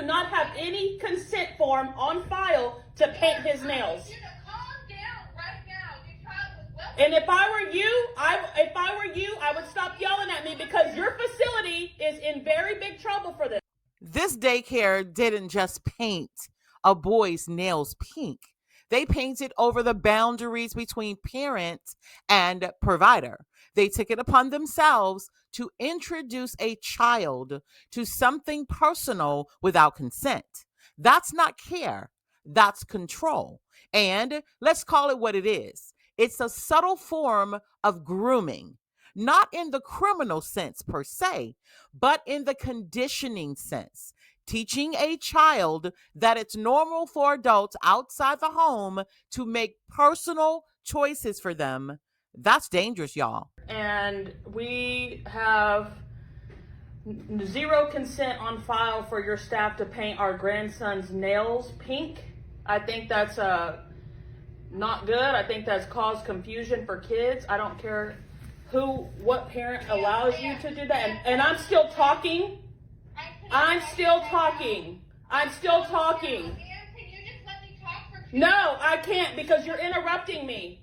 do not have any consent form on file to paint his nails. And if I were you, I would stop yelling at me because your facility is in very big trouble for this. This daycare didn't just paint a boy's nails pink. They painted over the boundaries between parent and provider. They took it upon themselves to introduce a child to something personal without consent. That's not care. That's control. And let's call it what it is. It's a subtle form of grooming, not in the criminal sense per se, but in the conditioning sense. Teaching a child that it's normal for adults outside the home to make personal choices for them. That's dangerous, y'all. And we have zero consent on file for your staff to paint our grandson's nails pink. I think that's not good. I think that's caused confusion for kids. I don't care what parent allows you to do that. And I'm still talking. I'm still talking. No, I can't because you're interrupting me.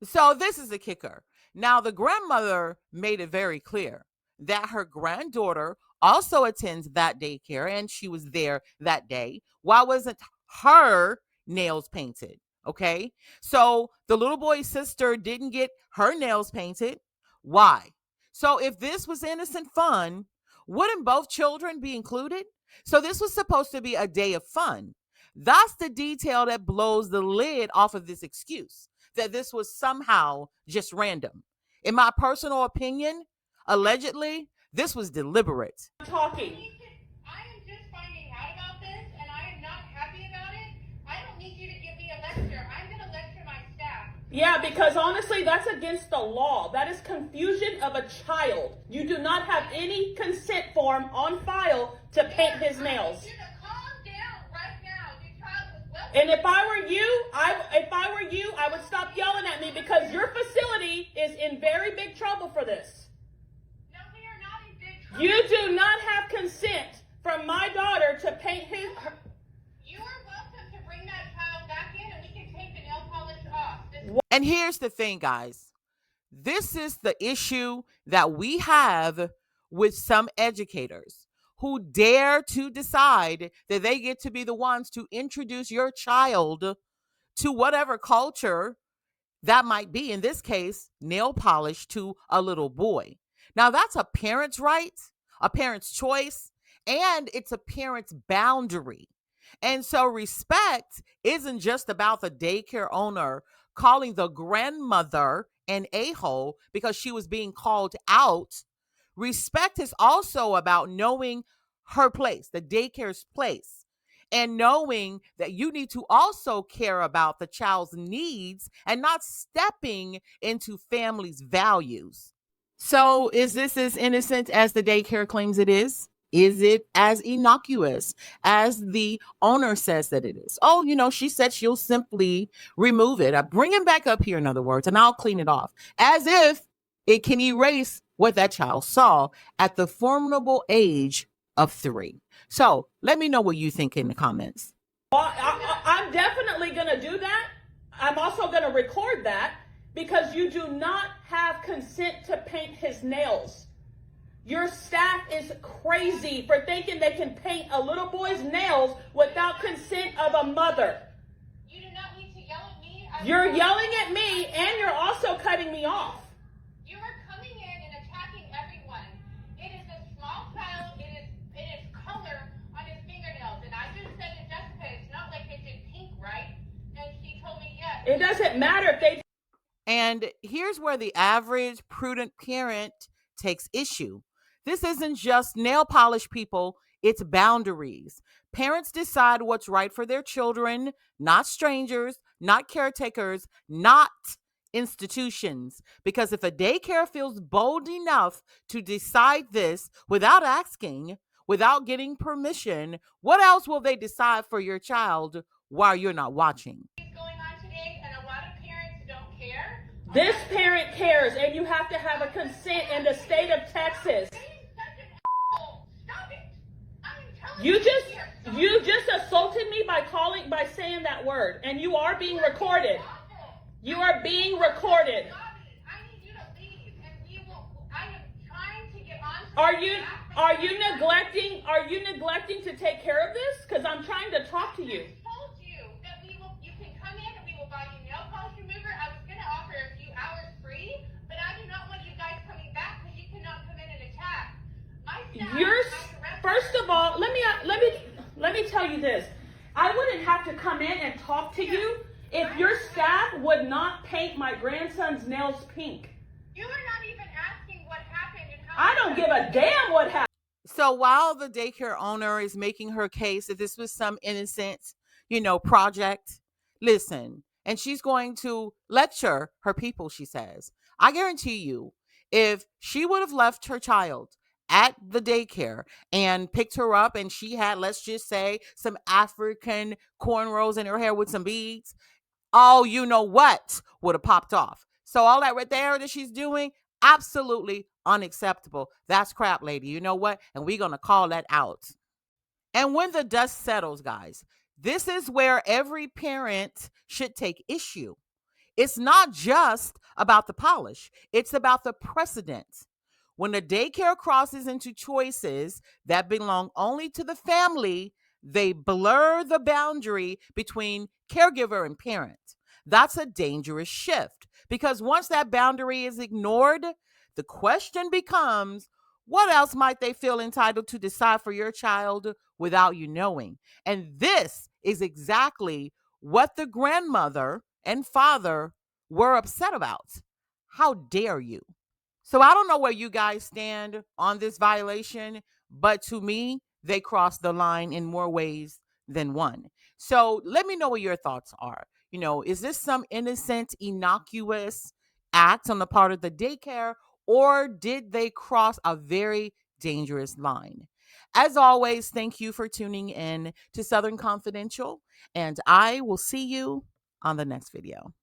So this is the kicker. Now, the grandmother made it very clear that her granddaughter also attends that daycare and she was there that day. Why wasn't her nails painted? Okay. So the little boy's sister didn't get her nails painted. Why? So if this was innocent fun, wouldn't both children be included? So this was supposed to be a day of fun. That's the detail that blows the lid off of this excuse, that this was somehow just random. In my personal opinion, allegedly, this was deliberate. Talking. I am just finding out about this, and I am not happy about it. I don't need you to give me a lecture. I'm going to lecture my staff. Yeah, because honestly, that's against the law. That is confusion of a child. You do not have any consent form on file to paint his nails. And if I were you, I would stop yelling at me because your facility is in very big trouble for this. No, we are not in big trouble. You do not have consent from my daughter to paint his. You are welcome to bring that child back in and we can take the nail polish off. And here's the thing, guys. This is the issue that we have with some educators who dare to decide that they get to be the ones to introduce your child to whatever culture that might be. In this case, nail polish to a little boy. Now, that's a parent's right, a parent's choice, and it's a parent's boundary. And so respect isn't just about the daycare owner calling the grandmother an a-hole because she was being called out. Respect is also about knowing her place, the daycare's place, and knowing that you need to also care about the child's needs and not stepping into family's values. So is this as innocent as the daycare claims it is? Is it as innocuous as the owner says that it is? Oh, she said she'll simply remove it. I bring him back up here, in other words, and I'll clean it off. As if it can erase what that child saw at the formidable age of 3. So let me know what you think in the comments. Well, I'm definitely going to do that. I'm also going to record that because you do not have consent to paint his nails. Your staff is crazy for thinking they can paint a little boy's nails without consent of a mother. You do not need to yell at me. You're yelling at me and you're also cutting me off. You are coming in and attacking everyone. It is a small child. It is color on his fingernails. And I just said to Jessica, it's not like it's in pink, right? And she told me yes. It doesn't matter if they... And here's where the average prudent parent takes issue. This isn't just nail polish, people. It's boundaries. Parents decide what's right for their children, not strangers, not caretakers, not institutions. Because if a daycare feels bold enough to decide this without asking, without getting permission, what else will they decide for your child while you're not watching? What's going on today, and a lot of parents don't care. This parent cares, and you have to have a consent in the state of Texas. Stop it. I'm telling You just... Here. You just assaulted me by saying that word, and you are being recorded. You are being recorded. I need you to leave, and I am trying to get on. Are you neglecting to take care of this? Because I'm trying to talk to you. I told you that you can come in and we will buy you nail polish remover. I was going to offer a few hours free, but I do not want you guys coming back because you cannot come in and attack. First of all, let me tell you this. I wouldn't have to come in and talk to you if your staff would not paint my grandson's nails pink. You are not even asking what happened and how. I don't give a damn what happened. So while the daycare owner is making her case that this was some innocent, project, listen, and she's going to lecture her people, she says, I guarantee you, if she would have left her child at the daycare and picked her up and she had, let's just say, some African cornrows in her hair with some beads, oh, you know what would have popped off. So all that right there that she's doing, absolutely unacceptable. That's crap, lady. You know what? And we're going to call that out. And when the dust settles, guys, this is where every parent should take issue. It's not just about the polish. It's about the precedent. When the daycare crosses into choices that belong only to the family, they blur the boundary between caregiver and parent. That's a dangerous shift because once that boundary is ignored, the question becomes, what else might they feel entitled to decide for your child without you knowing? And this is exactly what the grandmother and father were upset about. How dare you? So I don't know where you guys stand on this violation, but to me, they crossed the line in more ways than one. So let me know what your thoughts are. Is this some innocent, innocuous act on the part of the daycare, or did they cross a very dangerous line? As always, thank you for tuning in to Southern Confidential, and I will see you on the next video.